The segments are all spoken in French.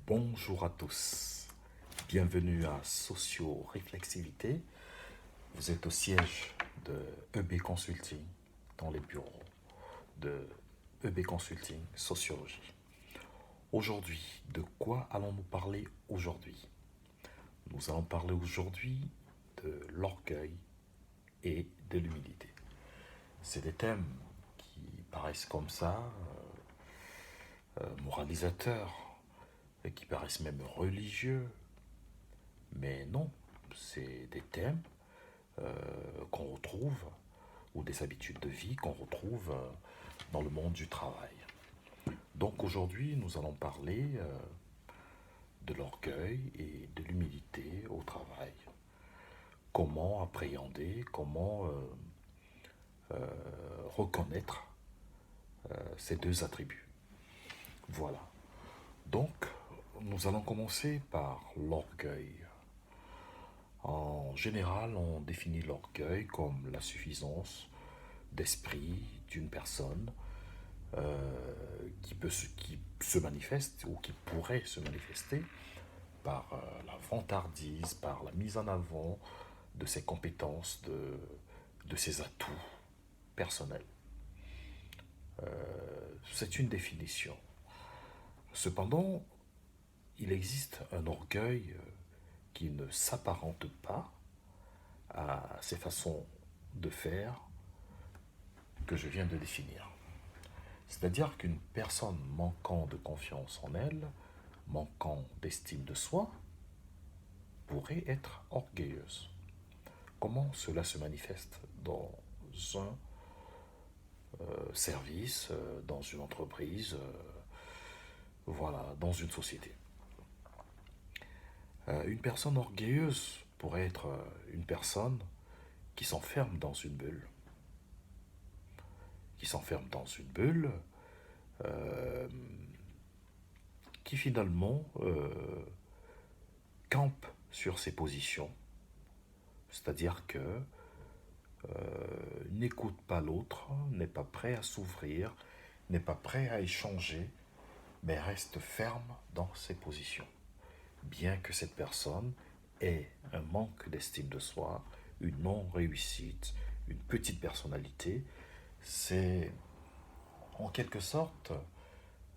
Bonjour à tous, bienvenue à Socio-Réflexivité. Vous êtes au siège de EB Consulting dans les bureaux de EB Consulting Sociologie. Aujourd'hui, de quoi allons-nous parler aujourd'hui? Nous allons parler aujourd'hui de l'orgueil et de l'humilité. C'est des thèmes qui paraissent comme ça, moralisateurs, et qui paraissent même religieux, mais non, c'est des thèmes qu'on retrouve, ou des habitudes de vie qu'on retrouve dans le monde du travail. Donc aujourd'hui, nous allons parler de l'orgueil et de l'humilité au travail. Comment appréhender, comment reconnaître ces deux attributs. Voilà. Donc, nous allons commencer par l'orgueil. En général, on définit l'orgueil comme la suffisance d'esprit d'une personne qui se manifeste ou qui pourrait se manifester par la vantardise, par la mise en avant de ses compétences, de ses atouts personnels. C'est une définition. Cependant, il existe un orgueil qui ne s'apparente pas à ces façons de faire que je viens de définir. C'est-à-dire qu'une personne manquant de confiance en elle, manquant d'estime de soi, pourrait être orgueilleuse. Comment cela se manifeste dans un service, dans une entreprise, voilà, dans une société? Une personne orgueilleuse pourrait être une personne qui s'enferme dans une bulle. Qui s'enferme dans une bulle, euh, qui finalement campe sur ses positions, c'est-à-dire que n'écoute pas l'autre, n'est pas prêt à s'ouvrir, n'est pas prêt à échanger, mais reste ferme dans ses positions. Bien que cette personne ait un manque d'estime de soi, une non-réussite, une petite personnalité, c'est en quelque sorte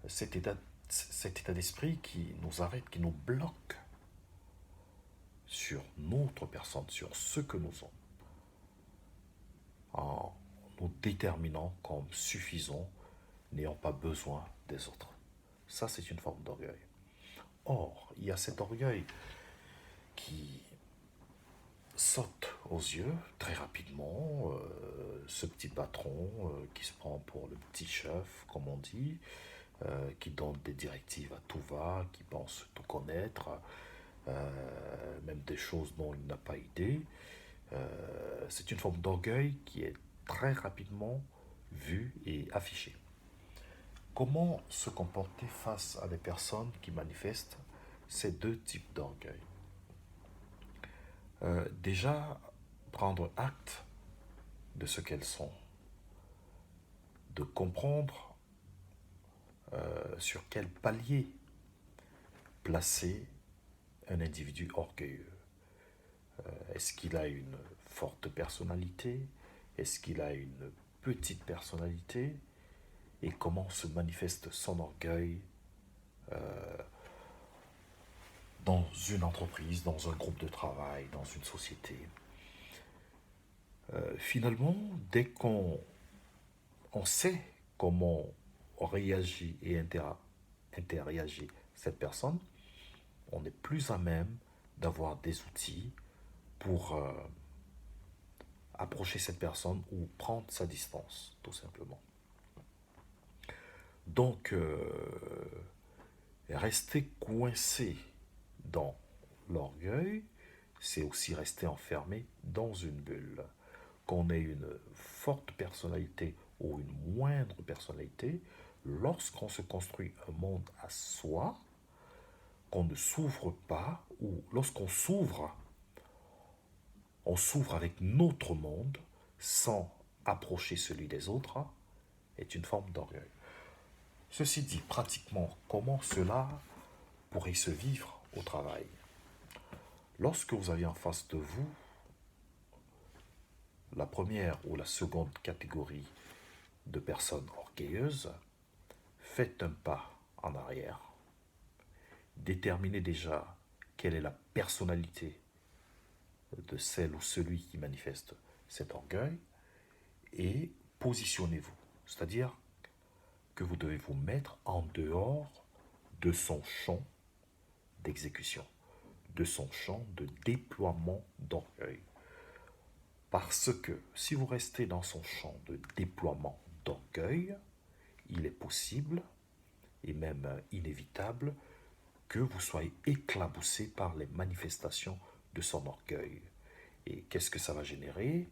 cet état d'esprit qui nous arrête, qui nous bloque sur notre personne, sur ce que nous sommes, en nous déterminant comme suffisants, n'ayant pas besoin des autres. Ça, c'est une forme d'orgueil. Or, il y a cet orgueil qui saute aux yeux très rapidement, ce petit patron qui se prend pour le petit chef, comme on dit, qui donne des directives à tout va, qui pense tout connaître, même des choses dont il n'a pas idée. C'est une forme d'orgueil qui est très rapidement vue et affichée. Comment se comporter face à des personnes qui manifestent ces deux types d'orgueil? Déjà, prendre acte de ce qu'elles sont, de comprendre sur quel palier placer un individu orgueilleux. Est-ce qu'il a une forte personnalité? Est-ce qu'il a une petite personnalité? Et comment se manifeste son orgueil dans une entreprise, dans un groupe de travail, dans une société? Finalement, dès qu'on sait comment réagit et interagit cette personne, on est plus à même d'avoir des outils pour approcher cette personne ou prendre sa distance, tout simplement. Donc, rester coincé dans l'orgueil, c'est aussi rester enfermé dans une bulle. Qu'on ait une forte personnalité ou une moindre personnalité, lorsqu'on se construit un monde à soi, qu'on ne s'ouvre pas, ou lorsqu'on s'ouvre, on s'ouvre avec notre monde sans approcher celui des autres, est une forme d'orgueil. Ceci dit, pratiquement, comment cela pourrait se vivre au travail. Lorsque vous avez en face de vous la première ou la seconde catégorie de personnes orgueilleuses, faites un pas en arrière. Déterminez déjà quelle est la personnalité de celle ou celui qui manifeste cet orgueil et positionnez-vous. C'est-à-dire que vous devez vous mettre en dehors de son champ d'exécution, de son champ de déploiement d'orgueil. Parce que si vous restez dans son champ de déploiement d'orgueil, il est possible et même inévitable que vous soyez éclaboussé par les manifestations de son orgueil. Et qu'est-ce que ça va générer?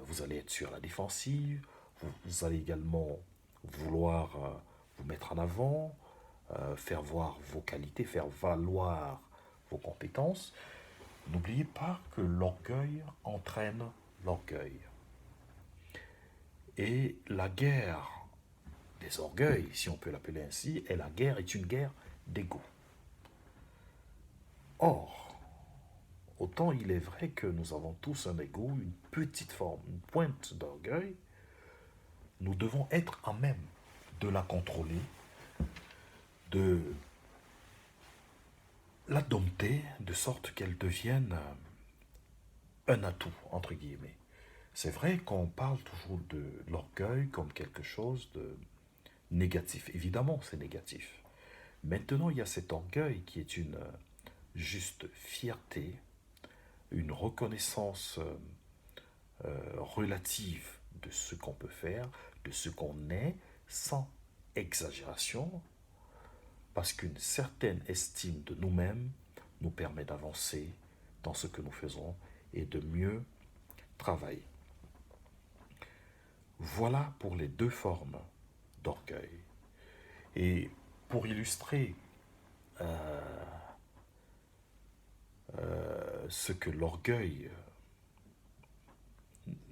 Vous allez être sur la défensive, vous allez également vouloir vous mettre en avant, faire voir vos qualités, faire valoir vos compétences. N'oubliez pas que l'orgueil entraîne l'orgueil. Et la guerre des orgueils, si on peut l'appeler ainsi, est une guerre d'ego. Or, autant il est vrai que nous avons tous un ego, une petite forme, une pointe d'orgueil, nous devons être à même de la contrôler, de la dompter, de sorte qu'elle devienne un atout, entre guillemets. C'est vrai qu'on parle toujours de l'orgueil comme quelque chose de négatif. Évidemment, c'est négatif. Maintenant, il y a cet orgueil qui est une juste fierté, une reconnaissance relative de ce qu'on peut faire, de ce qu'on est, sans exagération, parce qu'une certaine estime de nous-mêmes nous permet d'avancer dans ce que nous faisons et de mieux travailler. Voilà pour les deux formes d'orgueil. Et pour illustrer ce que l'orgueil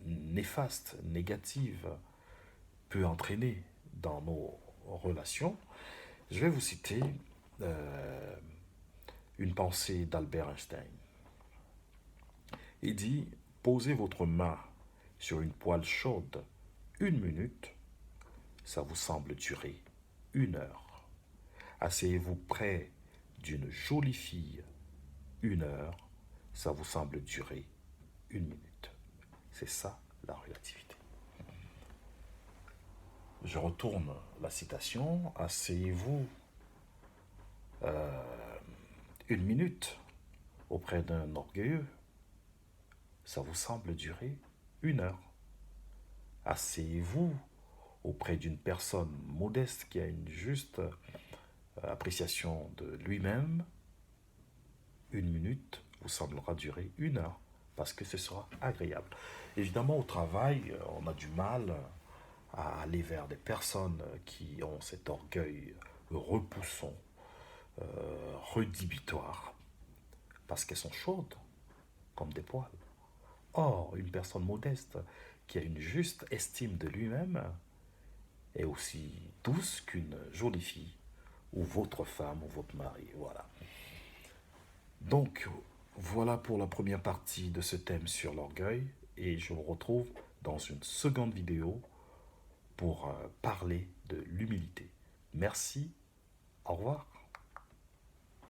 néfaste, négative, peut entraîner dans nos relations, je vais vous citer une pensée d'Albert Einstein. Il dit, posez votre main sur une poêle chaude 1 minute, ça vous semble durer 1 heure. Asseyez-vous près d'une jolie fille 1 heure, ça vous semble durer 1 minute. C'est ça la relativité. Je retourne la citation. Asseyez-vous 1 minute auprès d'un orgueilleux, ça vous semble durer 1 heure. Asseyez-vous auprès d'une personne modeste qui a une juste appréciation de lui-même, 1 minute vous semblera durer 1 heure, parce que ce sera agréable. Évidemment, au travail, on a du mal à aller vers des personnes qui ont cet orgueil repoussant, redhibitoire, parce qu'elles sont chaudes, comme des poils. Or, une personne modeste qui a une juste estime de lui-même est aussi douce qu'une jolie fille, ou votre femme, ou votre mari, voilà. Donc, voilà pour la première partie de ce thème sur l'orgueil, et je vous retrouve dans une seconde vidéo pour parler de l'humilité. Merci, au revoir.